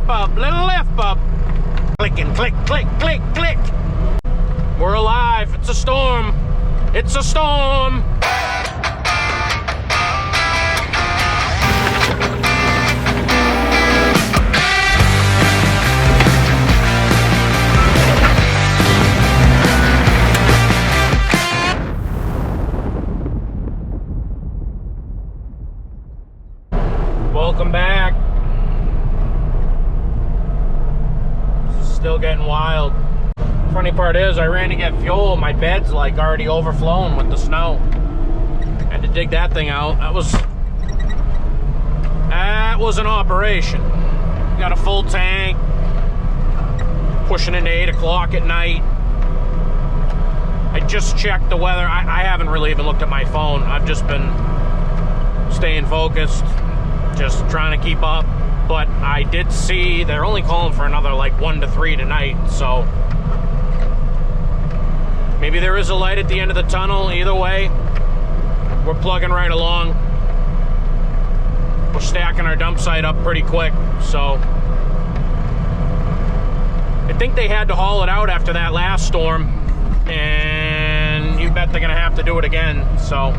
bub, little lift bub. Clicking, click, click, click, click. We're alive. It's a storm. It's a storm. Welcome back. This is still getting wild. Funny part is, I ran to get fuel. My bed's like already overflowing with the snow. Had to dig that thing out. That was an operation. Got a full tank. Pushing into 8 o'clock at night. I just checked the weather. I haven't really even looked at my phone. I've just been staying focused. Just trying to keep up, but I did see they're only calling for another like 1 to 3 tonight, so maybe there is a light at the end of the tunnel. Either way, we're plugging right along. We're stacking our dump site up pretty quick, so I think they had to haul it out after that last storm, and you bet they're gonna have to do it again. So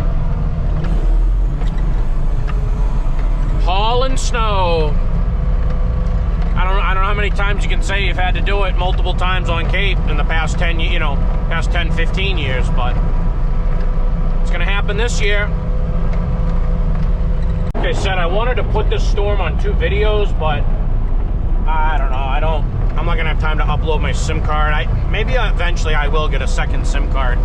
hauling snow. I don't know how many times you can say you've had to do it multiple times on Cape in the past 10, 15 years, but it's gonna happen this year. Like I said, I wanted to put this storm on 2 videos, but I don't know. I'm not gonna have time to upload my SIM card. Maybe eventually I will get a second SIM card,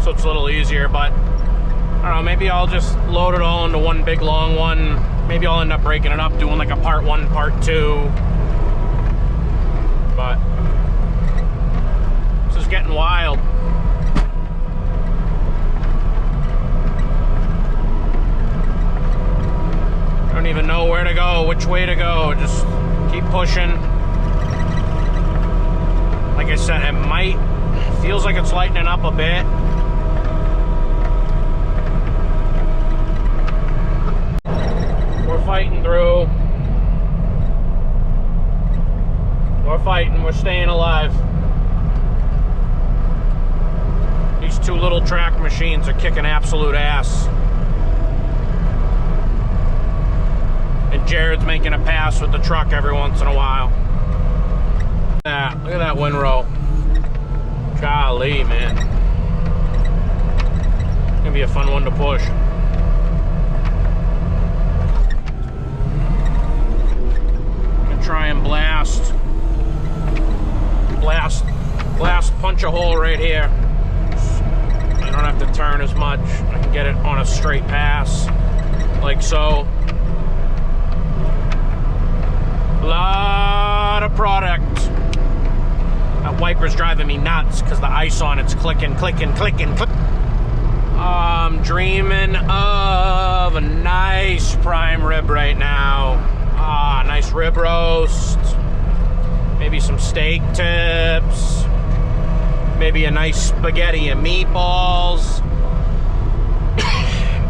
so it's a little easier, but I don't know, maybe I'll just load it all into one big long one. Maybe I'll end up breaking it up, doing like a part 1, part 2. But this is getting wild. I don't even know where to go, which way to go. Just keep pushing. Like I said, feels like it's lightening up a bit. Fighting through. We're fighting. We're staying alive. These 2 little track machines are kicking absolute ass. And Jared's making a pass with the truck every once in a while. Look at that windrow. Golly, man. It's gonna be a fun one to push. Try and blast, punch a hole right here. I don't have to turn as much. I can get it on a straight pass, like so. A lot of product. That wiper's driving me nuts because the ice on it's clicking, clicking, clicking, click. I'm dreaming of a nice prime rib right now. Nice rib roast, maybe some steak tips, maybe a nice spaghetti and meatballs,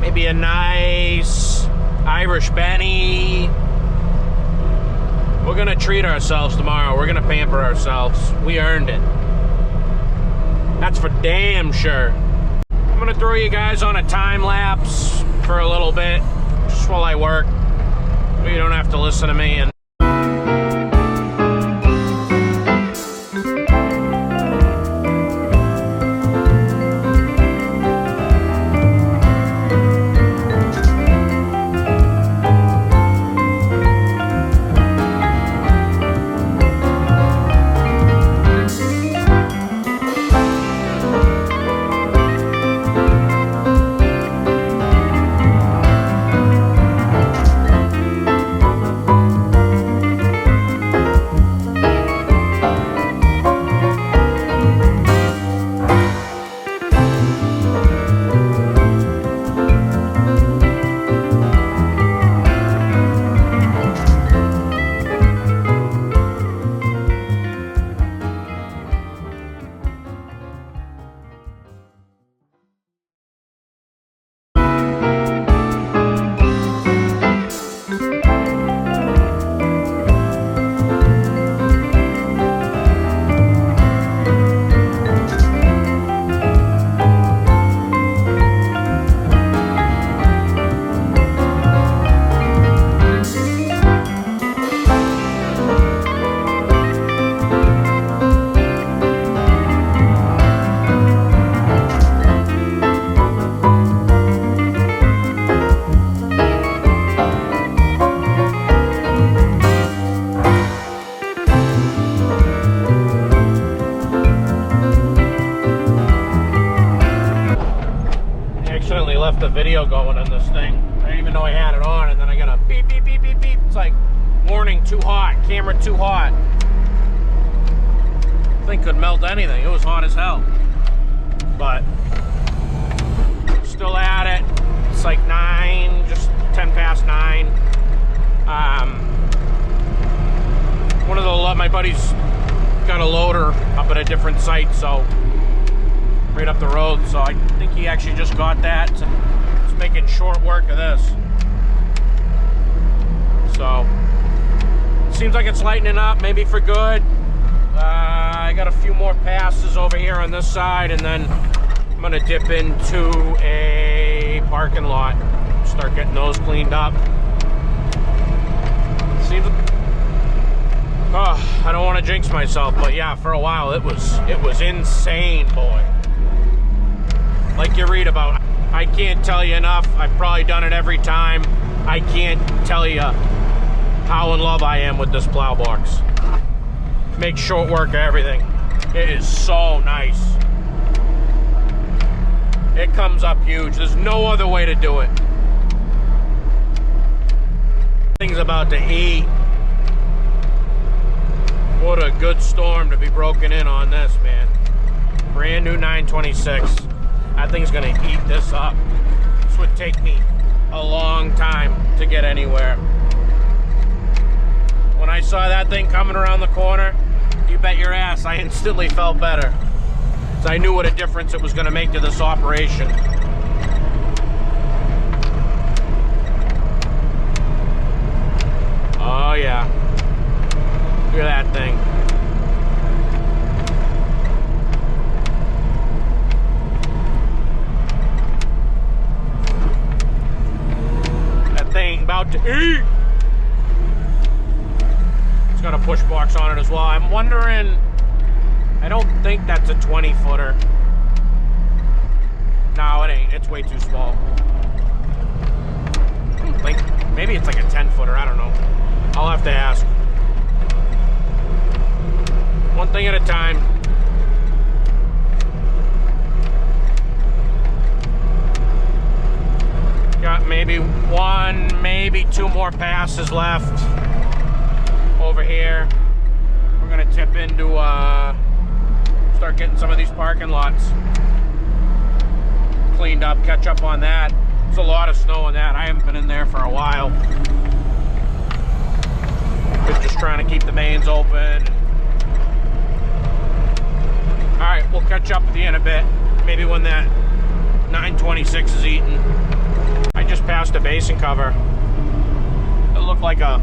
maybe a nice Irish Benny. We're gonna treat ourselves tomorrow. We're gonna pamper ourselves. We earned it. That's for damn sure. I'm gonna throw you guys on a time lapse for a little bit, just while I work. You don't have to listen to me. And left the video going on this thing. I didn't even know I had it on, and then I got a beep, beep, beep, beep, beep. It's like, warning, too hot, camera too hot. Thing could melt anything. It was hot as hell. But still at it. It's like 9, just 10 past 9. One of my buddies got a loader up at a different site, so right up the road. So I think he actually just got that. So it's making short work of this. So seems like it's lightening up, maybe for good. I got a few more passes over here on this side, and then I'm gonna dip into a parking lot, start getting those cleaned up. Seems, I don't want to jinx myself, but yeah, for a while it was insane, boy. Like you read about, I can't tell you enough. I've probably done it every time. I can't tell you how in love I am with this plow box. Make short work of everything. It is so nice. It comes up huge. There's no other way to do it. Thing's about to eat. What a good storm to be broken in on this, man. Brand new 926. That thing's gonna eat this up. This would take me a long time to get anywhere. When I saw that thing coming around the corner, you bet your ass I instantly felt better. So I knew what a difference it was going to make to this operation. Oh yeah. Look at that thing. That thing about to eat. Got a push box on it as well. I'm wondering, I don't think that's a 20-footer. No, it ain't. It's way too small. I don't think, maybe it's like a 10-footer. I don't know. I'll have to ask. One thing at a time. Got maybe 1, maybe 2 more passes left. Over here, we're gonna tip into start getting some of these parking lots cleaned up, catch up on that. There's a lot of snow in that. I haven't been in there for a while. We're just trying to keep the mains open. All right, we'll catch up with you in a bit. Maybe when that 926 is eaten. I just passed a basin cover. It looked like a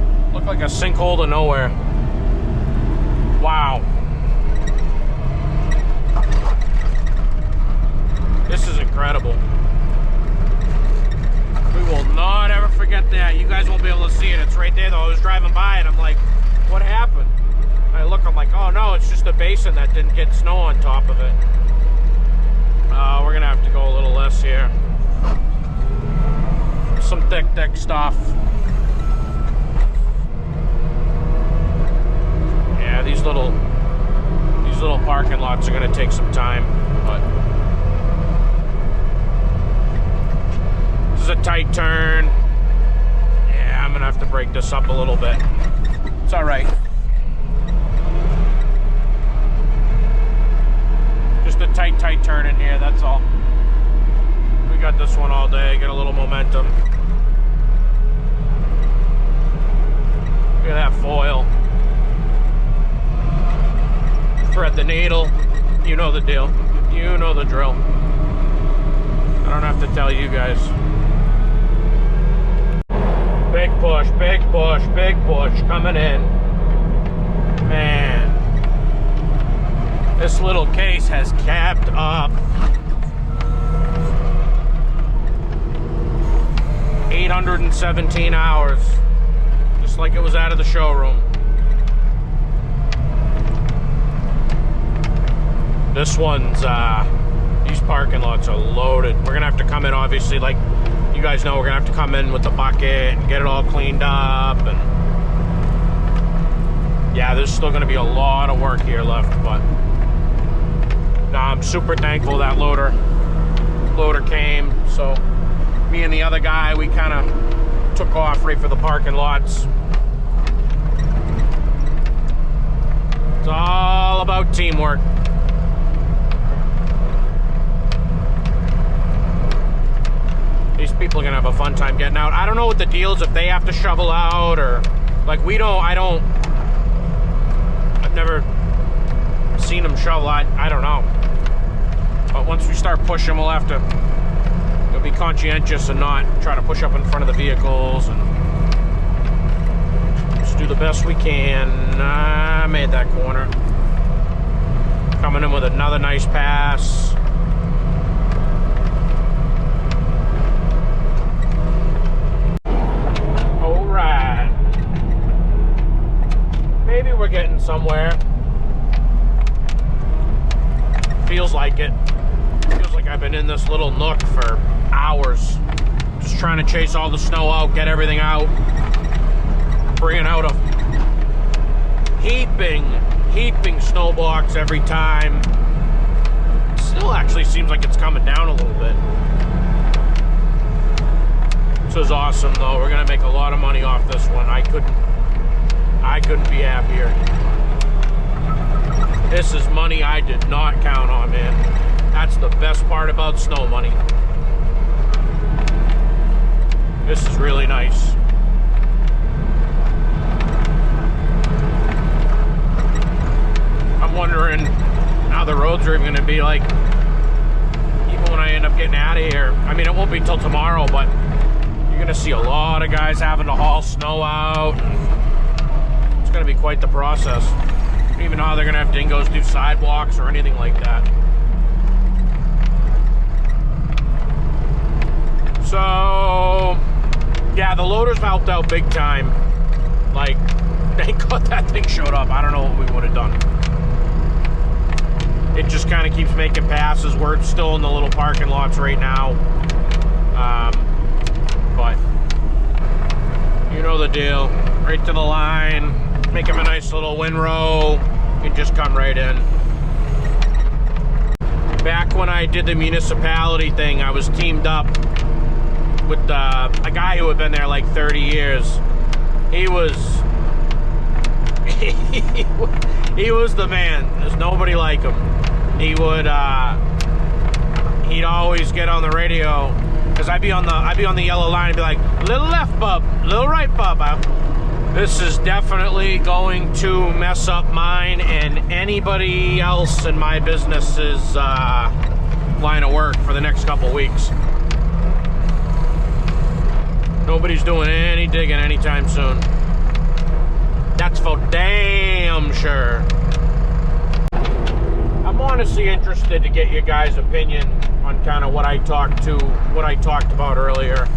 sinkhole to nowhere. Wow. This is incredible. We will not ever forget that. You guys won't be able to see it. It's right there though. I was driving by and I'm like, what happened? I look, I'm like, oh no, it's just a basin that didn't get snow on top of it. We're gonna have to go a little less here. Some thick stuff. Yeah, these little parking lots are gonna take some time, but this is a tight turn. Yeah, I'm gonna have to break this up a little bit. It's all right. Just a tight turn in here, that's all. We got this one all day, get a little momentum. Look at that foil. Thread the needle. You know the deal. You know the drill. I don't have to tell you guys. Big push, big push, big push coming in. Man. This little case has capped up. 817 hours. Just like it was out of the showroom. This one's, these parking lots are loaded. We're gonna have to come in, obviously, like you guys know, we're gonna have to come in with the bucket and get it all cleaned up. And yeah, there's still gonna be a lot of work here left, but no, I'm super thankful that loader came. So Me and the other guy, we kind of took off right for the parking lots. It's all about teamwork. These people are gonna have a fun time getting out. I don't know what the deal is, if they have to shovel out or like I've never seen them shovel. I don't know. But once we start pushing, we'll have to be conscientious and not try to push up in front of the vehicles and just do the best we can. I made that corner. Coming in with another nice pass. All right. Maybe we're getting somewhere. Feels like it. Feels like I've been in this little nook for hours. Just trying to chase all the snow out, get everything out. Bringing out a heaping snow blocks every time. Still actually seems like it's coming down a little bit. This is awesome though. We're gonna make a lot of money off this one. I couldn't be happier. This is money I did not count on, man. That's the best part about snow money. This is really nice. I'm wondering how the roads are even going to be like, even when I end up getting out of here. I mean, it won't be till tomorrow, but you're going to see a lot of guys having to haul snow out. It's going to be quite the process. I don't even know how they're going to have dingoes do sidewalks or anything like that. So, yeah, the loader's helped out big time. Like, thank God that thing showed up. I don't know what we would have done. It just kind of keeps making passes. We're still in the little parking lots right now. But, you know the deal. Right to the line. Make him a nice little windrow. You can just come right in. Back when I did the municipality thing, I was teamed up with a guy who had been there like 30 years. He was he was the man. There's nobody like him. He would he'd always get on the radio, because I'd be on the yellow line and be like, little left bub, little right bub. This is definitely going to mess up mine and anybody else in my business's line of work for the next couple weeks. Nobody's doing any digging anytime soon. That's for damn sure. I'm honestly interested to get your guys' opinion on kind of what I talked about earlier.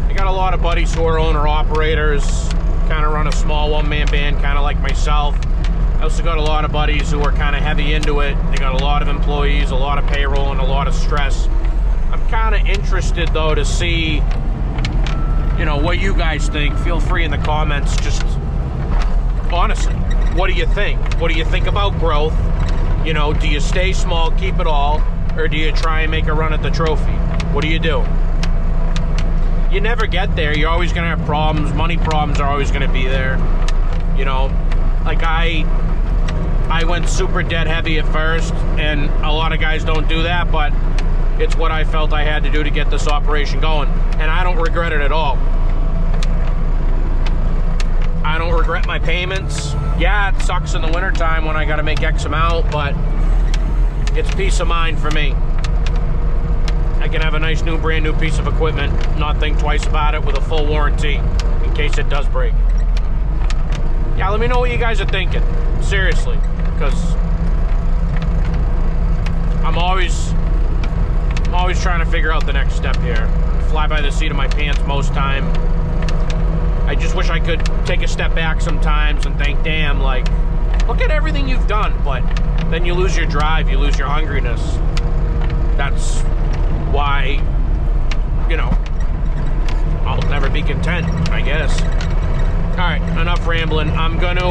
I got a lot of buddies who are owner-operators, kind of run a small one-man band, kind of like myself. I also got a lot of buddies who are kind of heavy into it. They got a lot of employees, a lot of payroll, and a lot of stress. I'm kind of interested, though, to see, you know, what you guys think. Feel free in the comments. Just honestly, what do you think? What do you think about growth? You know, do you stay small, keep it all, or do you try and make a run at the trophy? What do you do? You never get there. You're always going to have problems. Money problems are always going to be there. You know, like I went super debt heavy at first, and a lot of guys don't do that, but it's what I felt I had to do to get this operation going, and I don't regret it at all. I don't regret my payments. Yeah, it sucks in the wintertime when I got to make X amount, but it's peace of mind for me. I can have a nice new, brand new piece of equipment, not think twice about it, with a full warranty in case it does break. Yeah, let me know what you guys are thinking. Seriously, because I'm always trying to figure out the next step here. Fly by the seat of my pants most time. I just wish I could take a step back sometimes and think, damn, like, look at everything you've done, but then you lose your drive, you lose your hungriness. That's why, you know, I'll never be content, I guess. Alright, enough rambling. I'm gonna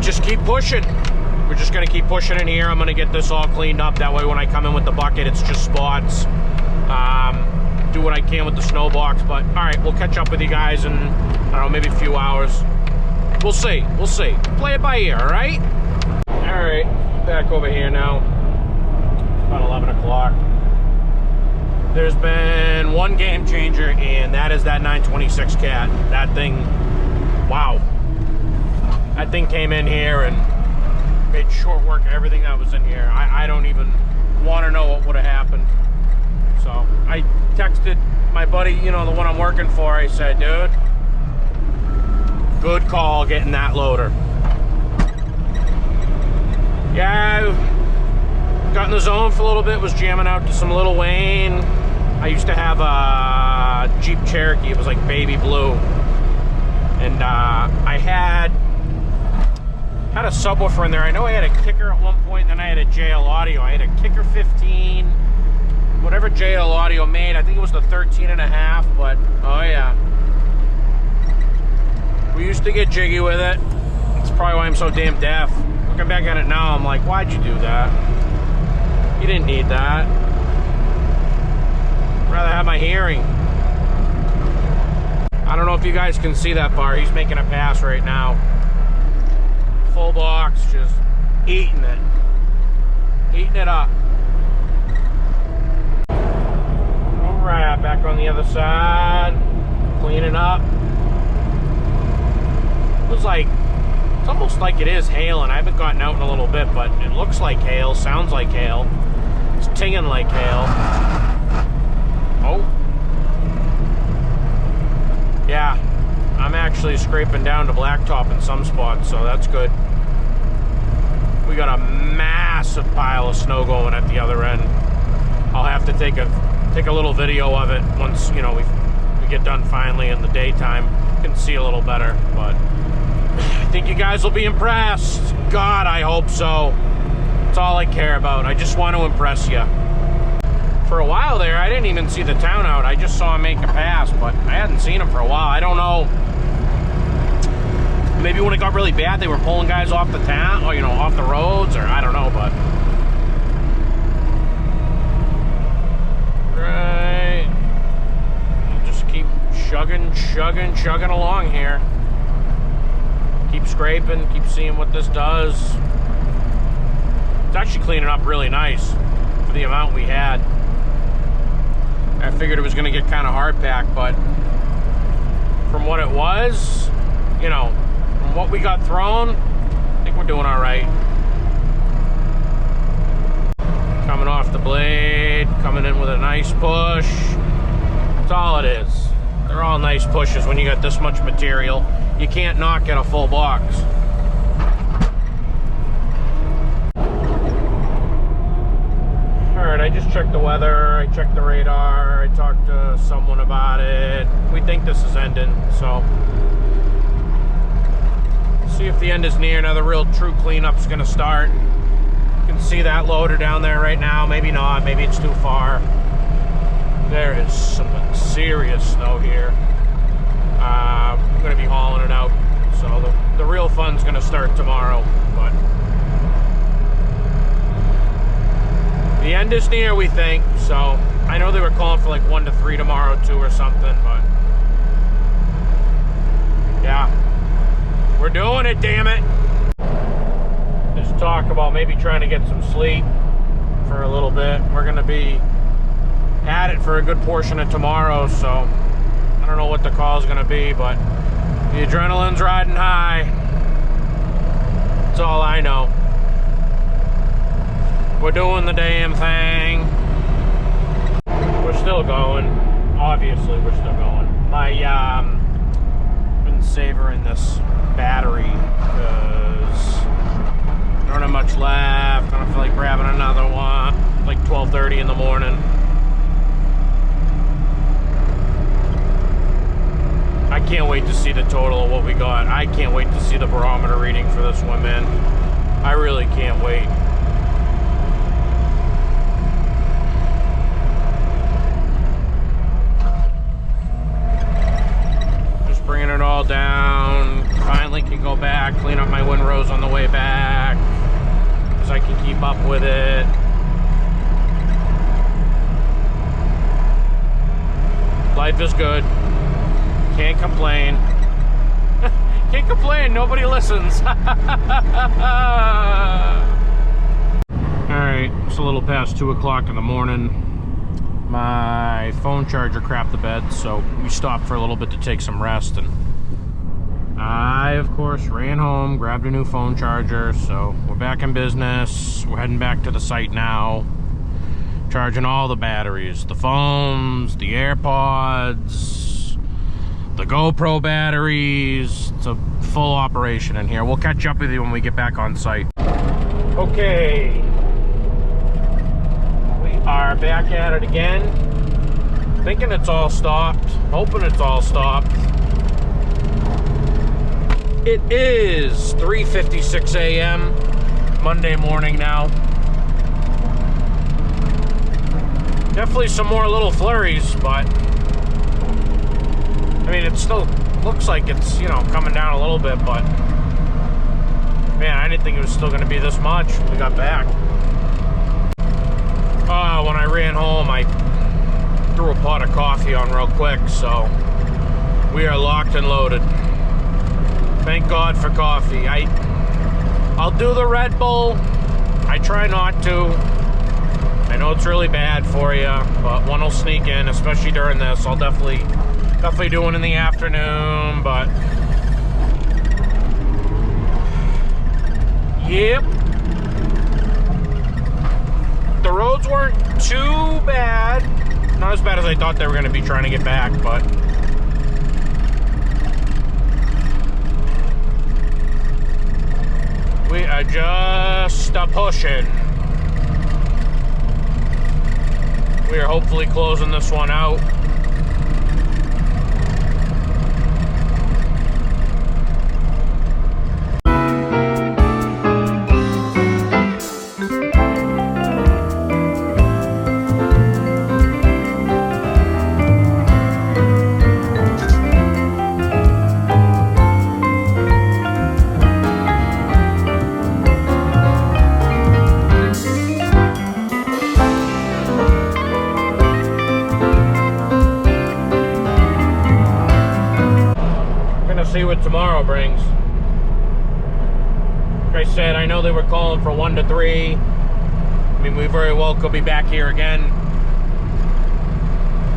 just keep pushing. We're just gonna keep pushing in here. I'm gonna get this all cleaned up. That way when I come in with the bucket, it's just spots. Do what I can with the snow box. But all right, we'll catch up with you guys in, I don't know, maybe a few hours. We'll see. Play it by ear, all right? All right, back over here now. It's about 11 o'clock. There's been one game changer, and that is that 926 Cat. That thing, wow. That thing came in here and made short work of everything that was in here. I don't even want to know what would have happened. So I texted my buddy, you know, the one I'm working for. I said, dude, good call getting that loader. Yeah, got in the zone for a little bit, was jamming out to some Lil Wayne. I used to have a Jeep Cherokee. It was like baby blue. And I had a subwoofer in there. I know I had a kicker at one point, then I had a JL Audio. I had a kicker 15, whatever JL Audio made. I think it was the 13.5, but oh yeah. We used to get jiggy with it. That's probably why I'm so damn deaf. Looking back at it now, I'm like, why'd you do that? You didn't need that. I'd rather have my hearing. I don't know if you guys can see that bar. He's making a pass right now. Full box, just eating it. Eating it up. Alright, back on the other side. Cleaning up. It was like, it's almost like it is hailing. I haven't gotten out in a little bit, but it looks like hail, sounds like hail. It's tinging like hail. Oh. Yeah, I'm actually scraping down to blacktop in some spots, so that's good. We got a massive pile of snow going at the other end. I'll have to take a little video of it once, you know, we get done finally in the daytime. You can see a little better, but I think you guys will be impressed. God, I hope so. That's all I care about. I just want to impress you. For a while there, I didn't even see the town out. I just saw him make a pass, but I hadn't seen him for a while. I don't know. Maybe when it got really bad, they were pulling guys off the town, or, you know, off the roads, or I don't know, but. Right. I'll just keep chugging along here. Keep scraping, keep seeing what this does. It's actually cleaning up really nice for the amount we had. I figured it was going to get kind of hard packed, but from what it was, you know, from what we got thrown, I think we're doing all right. Coming off the blade, coming in with a nice push. That's all it is. They're all nice pushes when you got this much material. You can't knock at a full box. Alright, I just checked the weather, I checked the radar, I talked to someone about it. We think this is ending, so see if the end is near. Now the real true cleanup's gonna start. You can see that loader down there right now. Maybe not, maybe it's too far. There is some serious snow here. I'm gonna be hauling it out, so the real fun's gonna start tomorrow, but the end is near, we think. So I know they were calling for like 1 to 3 tomorrow too or something, but yeah, we're doing it, damn it. There's talk about maybe trying to get some sleep for a little bit. We're gonna be at it for a good portion of tomorrow, so I don't know what the call is gonna be, but the adrenaline's riding high. That's all I know. We're doing the damn thing. We're still going. Obviously, we're still going. Been savoring this battery because I don't have much left. I don't feel like grabbing another one. Like 12:30 in the morning. I can't wait to see the total of what we got. I can't wait to see the barometer reading for this one, man. I really can't wait. Just bringing it all down. Finally can go back, clean up my windrows on the way back, because I can keep up with it. Life is good. Can't complain. Can't complain, nobody listens. Alright, it's a little past 2 o'clock in the morning. My phone charger crapped the bed, so we stopped for a little bit to take some rest, and I, of course, ran home, grabbed a new phone charger, so we're back in business. We're heading back to the site now, charging all the batteries, the phones, the AirPods, the GoPro batteries. It's a full operation in here. We'll catch up with you when we get back on site. Okay, we are back at it again. Thinking it's all stopped, hoping it's all stopped. It is 3:56 a.m. Monday morning now. Definitely some more little flurries, but I mean, it still looks like it's, you know, coming down a little bit, but man, I didn't think it was still going to be this much when we got back. When I ran home, I threw a pot of coffee on real quick, so we are locked and loaded. Thank God for coffee. I'll do the Red Bull. I try not to. I know it's really bad for you, but one will sneak in, especially during this. I'll definitely do one in the afternoon, but yep. The roads weren't too bad. Not as bad as I thought they were going to be trying to get back, but we are just pushing. We are hopefully closing this one out. See what tomorrow brings. Like I said, I know they were calling for 1 to 3. I mean, we very well could be back here again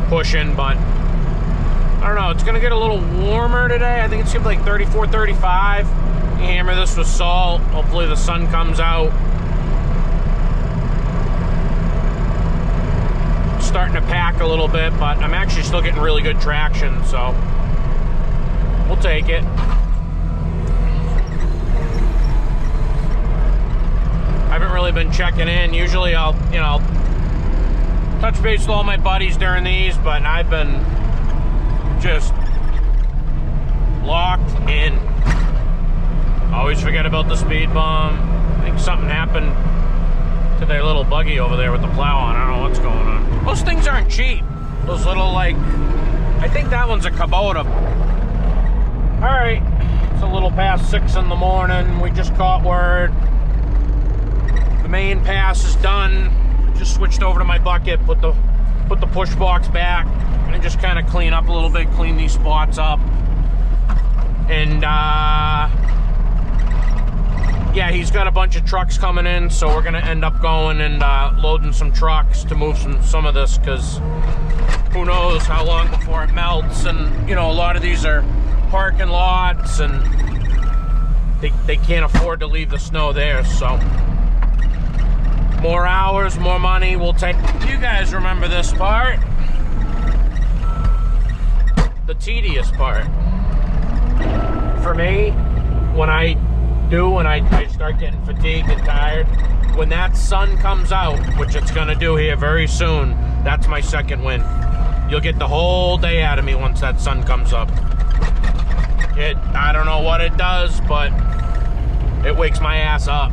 pushing, but I don't know. It's gonna get a little warmer today. I think it's gonna be like 34, 35. You hammer this with salt. Hopefully the sun comes out. Starting to pack a little bit, but I'm actually still getting really good traction, so we'll take it. I haven't really been checking in. Usually I'll, you know, touch base with all my buddies during these, but I've been just locked in. Always forget about the speed bump. I think something happened to their little buggy over there with the plow on. I don't know what's going on. Those things aren't cheap. Those little, like, I think that one's a Kubota. Alright, it's a little past 6 in the morning. We just caught word. The main pass is done. Just switched over to my bucket, put the push box back, and just kind of clean up a little bit, clean these spots up. And yeah, he's got a bunch of trucks coming in, so we're gonna end up going and loading some trucks to move some of this, because who knows how long before it melts. And you know, a lot of these are parking lots, and they can't afford to leave the snow there, so more hours, more money we'll take. You guys remember this part, the tedious part for me. When I start getting fatigued and tired, when that sun comes out, which it's gonna do here very soon, that's my second win. You'll get the whole day out of me once that sun comes up. I don't know what it does, but it wakes my ass up.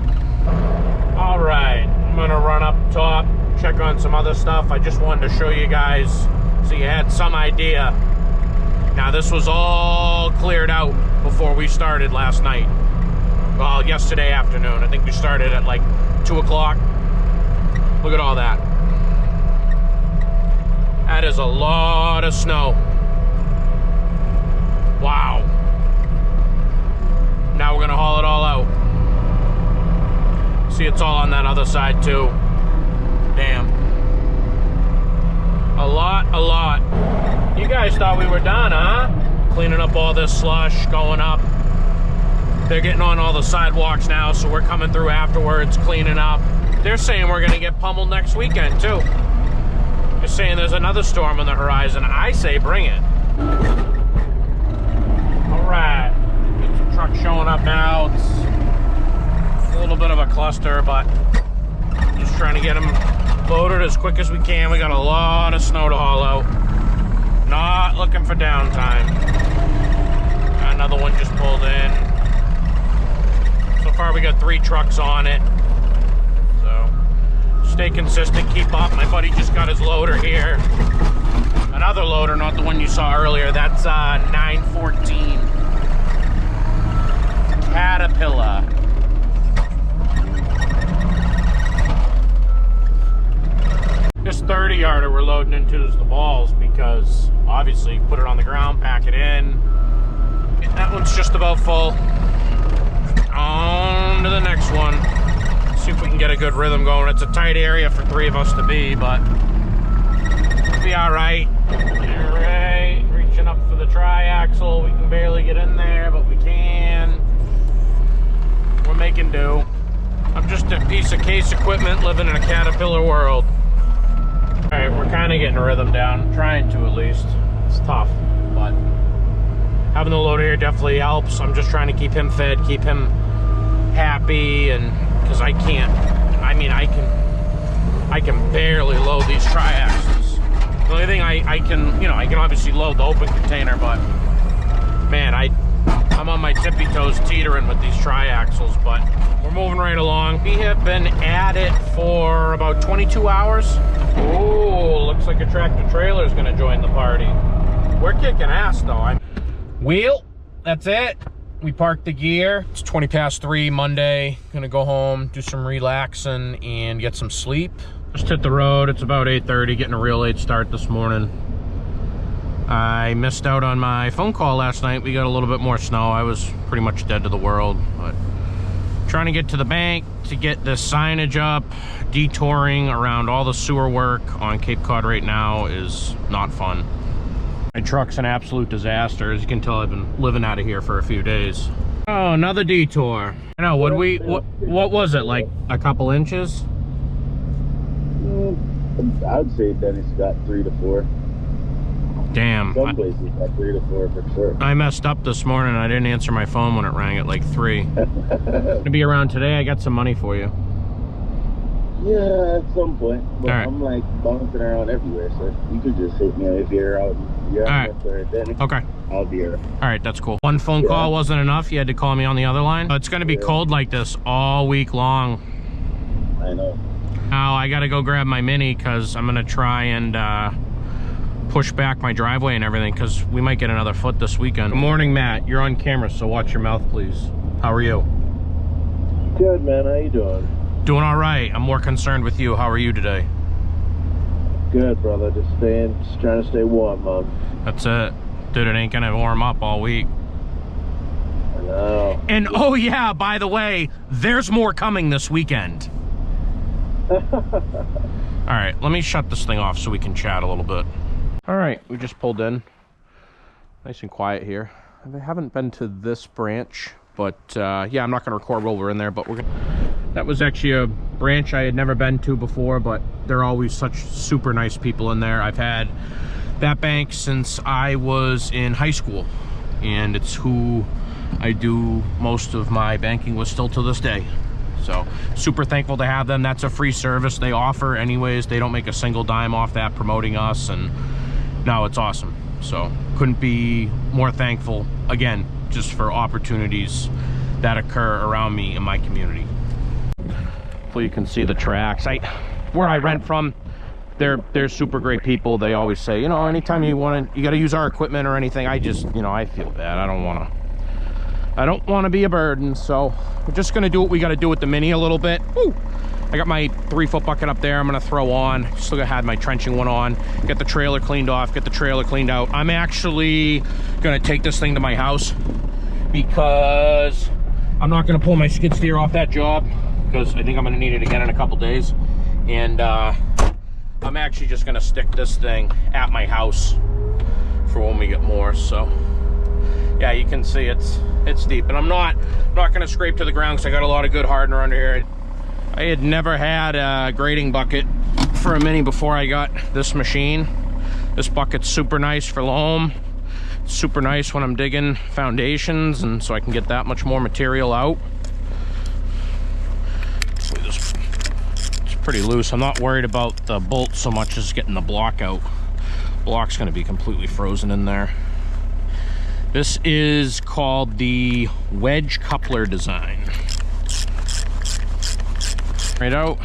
All right, I'm gonna run up top, check on some other stuff. I just wanted to show you guys so you had some idea. Now, this was all cleared out before we started last night. Well, yesterday afternoon. I think we started at like 2 o'clock. Look at all that. That is a lot of snow. Wow. Now we're gonna haul it all out. See, it's all on that other side too. Damn. A lot. You guys thought we were done, huh? Cleaning up all this slush, going up. They're getting on all the sidewalks now, so we're coming through afterwards, cleaning up. They're saying we're gonna get pummeled next weekend too. They're saying there's another storm on the horizon. I say bring it. All right, get some trucks showing up now. It's a little bit of a cluster, but just trying to get them loaded as quick as we can. We got a lot of snow to haul out. Not looking for downtime. Another one just pulled in. So far we got 3 trucks on it. So stay consistent, keep up. My buddy just got his loader here. Another loader, not the one you saw earlier. That's 914 Caterpillar. This 30 yarder we're loading into is the balls, because obviously put it on the ground, pack it in. That one's just about full. On to the next one. See if we can get a good rhythm going. It's a tight area for 3 of us to be, but it'll be all right. All right, reaching up for the tri-axle. We can barely get in there, but we can. We're making do. I'm just a piece of case equipment living in a Caterpillar world. All right, we're kind of getting a rhythm down. Trying to, at least. It's tough, but having the loader here definitely helps. I'm just trying to keep him fed, keep him happy, and because I can't, I mean, I can barely load these tri-axles. The only thing I can, you know, I can obviously load the open container, but man, I'm on my tippy toes teetering with these tri-axles, but we're moving right along. We have been at it for about 22 hours. Oh, looks like a tractor trailer is gonna join the party. We're kicking ass though. Wheel, that's it. We parked the gear. It's 20 past 3 Monday. Gonna go home, do some relaxing and get some sleep. Just hit the road. It's about 8:30, getting a real late start this morning. I missed out on my phone call last night. We got a little bit more snow. I was pretty much dead to the world, but trying to get to the bank to get this signage up. Detouring around all the sewer work on Cape Cod right now is not fun. My truck's an absolute disaster. As you can tell, I've been living out of here for a few days. Oh, another detour. I know, what was it, like a couple inches? I'd say Dennis got 3 to 4. Damn. Some places got 3 to 4 for sure. I messed up this morning. I didn't answer my phone when it rang at like 3. Gonna be around today. I got some money for you. Yeah, at some point. But right. I'm like bouncing around everywhere, so you could just hit me if you're out. You're out there, Dennis. Okay. I'll be here. All right, that's cool. One phone call wasn't enough. You had to call me on the other line. It's gonna be cold like this all week long. I know. Now I gotta go grab my Mini because I'm gonna try and push back my driveway and everything because we might get another foot this weekend. Good morning, Matt. You're on camera, so watch your mouth, please. How are you? Good, man. How you doing? Doing all right. I'm more concerned with you. How are you today? Good, brother. Just trying to stay warm, man. That's it. Dude, it ain't gonna warm up all week. I know. And oh yeah, by the way, there's more coming this weekend. All right, let me shut this thing off so we can chat a little bit. All right, we just pulled in. Nice and quiet here. I haven't been to this branch, but yeah, I'm not gonna record while we're in there, but we're gonna... That was actually a branch I had never been to before, but they're always such super nice people in there. I've had that bank since I was in high school, and it's who I do most of my banking with still to this day. So super thankful to have them. That's a free service they offer anyways. They don't make a single dime off that promoting us, and no, it's awesome. So couldn't be more thankful, again, just for opportunities that occur around me in my community. Hopefully you can see the tracks. Where I rent from, they're super great people. They always say, you know, anytime you got to use our equipment or anything, I just, you know, I feel bad. I don't want to be a burden. So we're just going to do what we got to do with the Mini a little bit. Woo! I got my 3-foot bucket up there I'm gonna throw on. Still had my trenching one on. Get the trailer cleaned off, get the trailer cleaned out. I'm actually gonna take this thing to my house because I'm not gonna pull my skid steer off that job because I think I'm gonna need it again in a couple days. And I'm actually just gonna stick this thing at my house for when we get more. So yeah, you can see it's deep, and I'm not gonna scrape to the ground because I got a lot of good hardener under here. I had never had a grading bucket for a Mini before I got this machine. This bucket's super nice for loam. It's super nice when I'm digging foundations, and so I can get that much more material out. It's pretty loose. I'm not worried about the bolt so much as getting the block out. Block's gonna be completely frozen in there. This is called the wedge coupler design. Right out.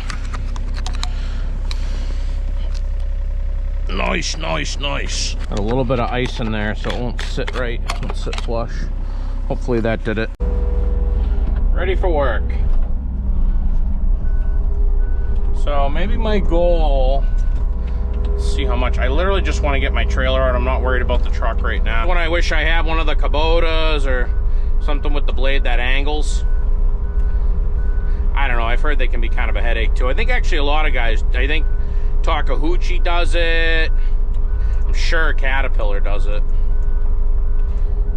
Nice, nice, nice. Got a little bit of ice in there so it won't sit right, it won't sit flush. Hopefully that did it. Ready for work. So maybe my goal, let's see how much. I literally just want to get my trailer out. I'm not worried about the truck right now. When I wish I had one of the Kubotas or something with the blade that angles. I don't know, I've heard they can be kind of a headache too. I think actually a lot of guys, I think Takeuchi does it. I'm sure Caterpillar does it.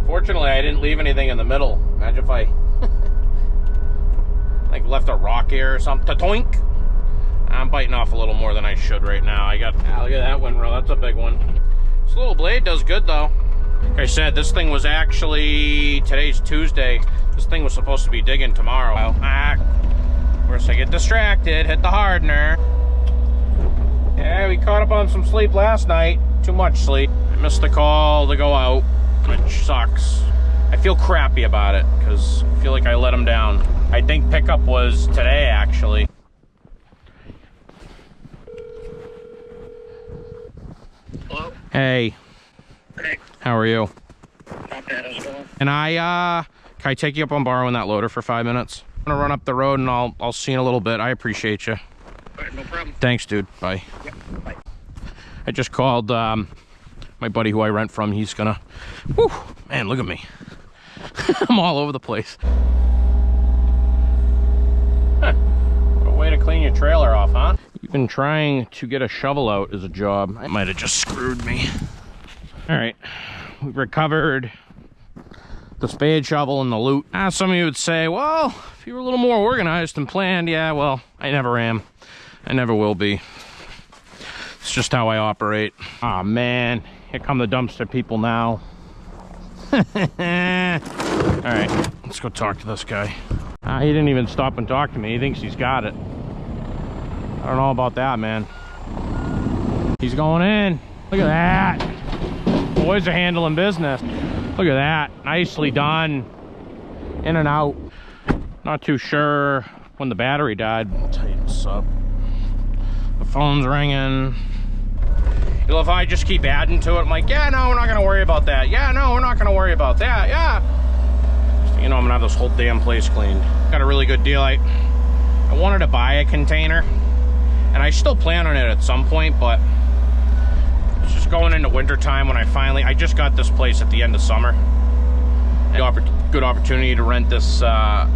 Fortunately, I didn't leave anything in the middle. Imagine if I like left a rock here or something. Toink! I'm biting off a little more than I should right now. I got, look at that windrow, that's a big one. This little blade does good though. Like I said, this thing was actually, today's Tuesday. This thing was supposed to be digging tomorrow. Of course I get distracted, hit the hardener. Yeah, we caught up on some sleep last night. Too much sleep. I missed the call to go out, which sucks. I feel crappy about it because I feel like I let him down. I think pickup was today actually. Hello? Hey. Hey. How are you? Not bad, how's it going? And can I take you up on borrowing that loader for 5 minutes? I'm gonna run up the road and I'll see you in a little bit. I appreciate you. All right, no problem. Thanks, dude. Bye. Yep, bye. I just called my buddy who I rent from. He's gonna, whew, man, look at me. I'm all over the place. Huh. What a way to clean your trailer off, huh? Even trying to get a shovel out is a job. I might have just screwed me. All right, we've recovered the spade, shovel, and the loot. Some of you would say, well, if you were a little more organized and planned, yeah, well, I never am. I never will be. It's just how I operate. Oh man, here come the dumpster people now. All right, let's go talk to this guy. He didn't even stop and talk to me. He thinks he's got it. I don't know about that, man. He's going in. Look at that. Boys are handling business. Look at that, nicely done. In and out. Not too sure when the battery died. I'll tell you what's up. The phone's ringing. You know, if I just keep adding to it, I'm like, yeah, no, we're not gonna worry about that. Yeah, no, we're not gonna worry about that. Yeah. You know, I'm gonna have this whole damn place cleaned. Got a really good deal. I wanted to buy a container, and I still plan on it at some point, but it's just going into winter time when I just got this place at the end of summer. Good opportunity to rent this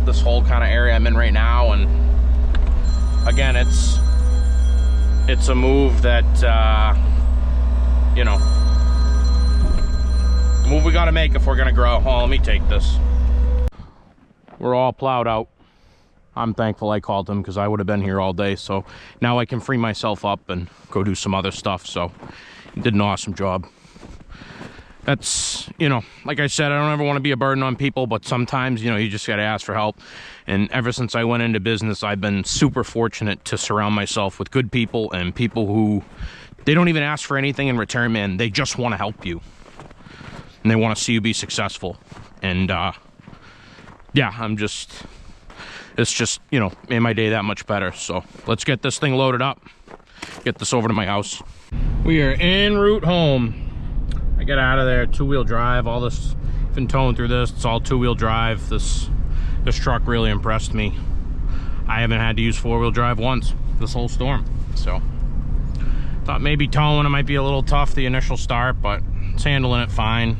this whole kind of area I'm in right now, and again, it's a move that you know, move we got to make if we're gonna grow. Oh, let me take this. We're all plowed out. I'm thankful I called him because I would have been here all day. So now I can free myself up and go do some other stuff. So he did an awesome job. That's, you know, like I said, I don't ever want to be a burden on people, but sometimes, you know, you just got to ask for help. And ever since I went into business, I've been super fortunate to surround myself with good people and people who, they don't even ask for anything in return, man. They just want to help you. And they want to see you be successful. And, yeah, it's just, you know, made my day that much better. So let's get this thing loaded up, get this over to my house. We are en route home. I get out of there, 2-wheel drive, all this, been towing through this, it's all 2-wheel drive. This truck really impressed me. I haven't had to use four-wheel drive once this whole storm. So thought maybe towing it might be a little tough the initial start, but it's handling it fine.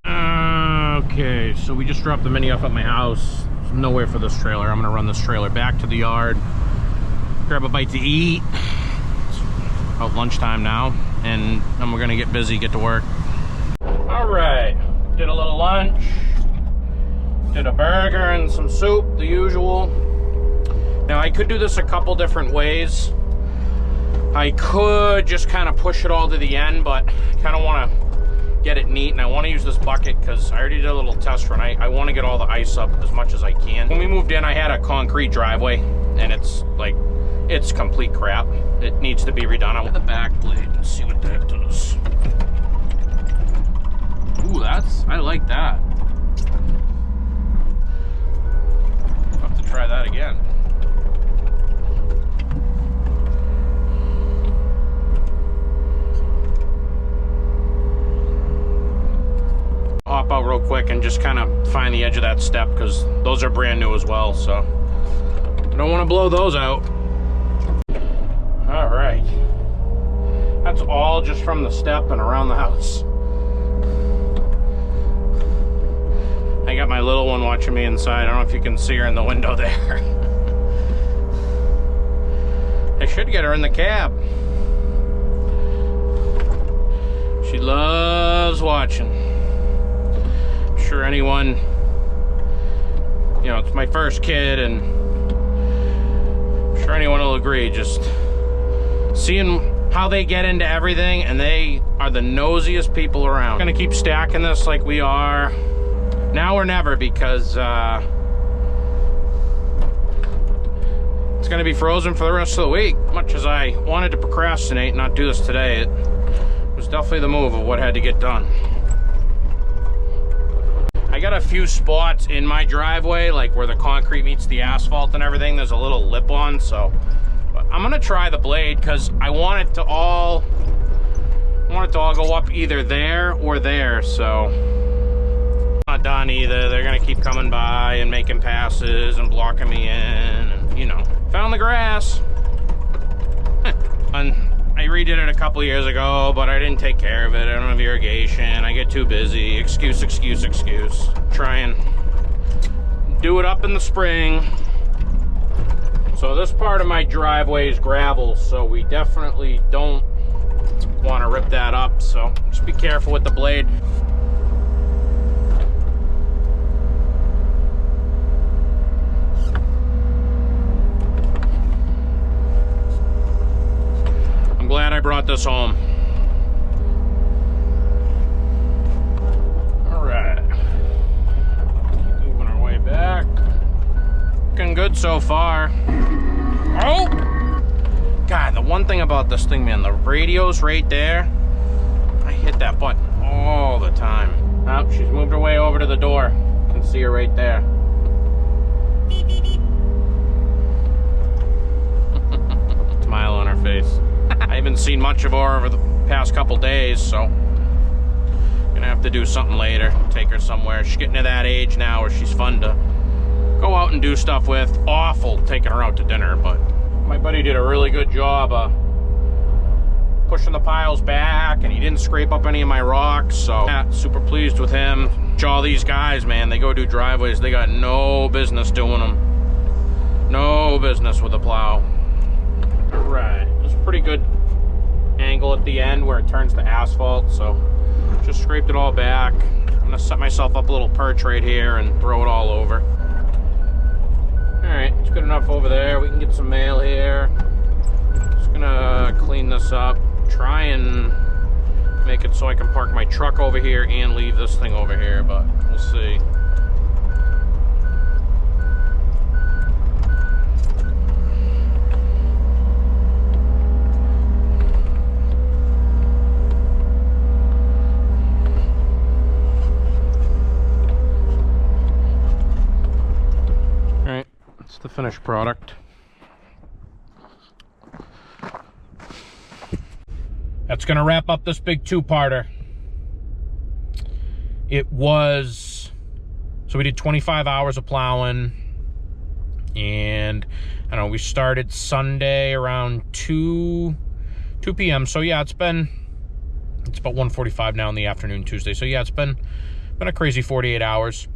Okay, so we just dropped the Mini off at my house. There's nowhere for this trailer. I'm gonna run this trailer back to the yard, grab a bite to eat. It's about lunchtime now, and then we're gonna get busy, get to work. All right, did a little lunch, did a burger and some soup, the usual. Now I could do this a couple different ways. I could just kind of push it all to the end, but I kind of want to get it neat, and I want to use this bucket because I already did a little test run. I want to get all the ice up as much as I can. When we moved in, I had a concrete driveway, and it's like, it's complete crap. It needs to be redone. I'll get the back blade and see what that does. Ooh, I like that. I'll have to try that again. Hop out real quick and just kind of find the edge of that step, because those are brand new as well, so I don't want to blow those out. All right, that's all just from the step and around the house. I got my little one watching me inside. I don't know if you can see her in the window there. I should get her in the cab. She loves watching. Sure anyone, you know, it's my first kid, and I'm sure anyone will agree, just seeing how they get into everything, and they are the nosiest people around. I'm gonna keep stacking this like we are now or never, because it's gonna be frozen for the rest of the week. Much as I wanted to procrastinate and not do this today, it was definitely the move of what had to get done. I got a few spots in my driveway, like where the concrete meets the asphalt and everything. There's a little lip on, so but I'm gonna try the blade because I want it to all go up either there or there. So not done either. They're gonna keep coming by and making passes and blocking me in, and you know, found the grass. And I redid it a couple years ago, but I didn't take care of it. I don't have irrigation. I get too busy. Excuse, excuse, excuse. Try and do it up in the spring. So this part of my driveway is gravel, so we definitely don't want to rip that up. So just be careful with the blade. Glad I brought this home. All right, moving our way back. Looking good so far. Oh, God, the one thing about this thing, man, the radio's right there. I hit that button all the time. Oh, she's moved her way over to the door. You can see her right there. Smile on her face. I haven't seen much of her over the past couple days, so gonna have to do something later. Take her somewhere. She's getting to that age now where she's fun to go out and do stuff with. Awful taking her out to dinner, but my buddy did a really good job pushing the piles back, and he didn't scrape up any of my rocks, so yeah, super pleased with him. All these guys, man, they go do driveways. They got no business doing them. No business with a plow. All right. Pretty good angle at the end where it turns to asphalt, so just scraped it all back. I'm gonna set myself up a little perch right here and throw it all over. All right, it's good enough over there. We can get some mail here. Just gonna clean this up, try and make it so I can park my truck over here and leave this thing over here, but we'll see. The finished product. That's gonna wrap up this big two-parter. It was, so we did 25 hours of plowing, And I don't know, we started Sunday around 2 p.m. So yeah, it's about 1:45 now in the afternoon Tuesday. So yeah, it's been a crazy 48 hours.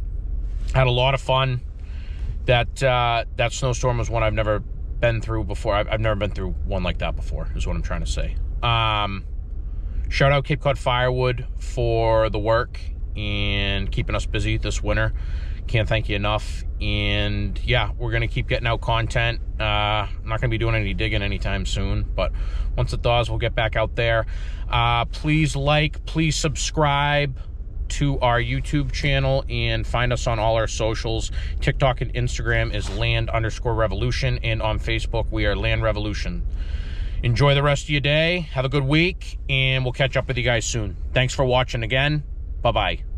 Had a lot of fun. That snowstorm was one I've never been through before. I've never been through one like that before, is what I'm trying to say. Shout out Cape Cod Firewood for the work and keeping us busy this winter. Can't thank you enough. And yeah, we're going to keep getting out content. I'm not going to be doing any digging anytime soon, but once it thaws, we'll get back out there. Please please subscribe to our YouTube channel and find us on all our socials. TikTok and Instagram is land_revolution, and on Facebook we are Land Revolution. Enjoy the rest of your day. Have a good week, and we'll catch up with you guys soon. Thanks for watching again. Bye-bye.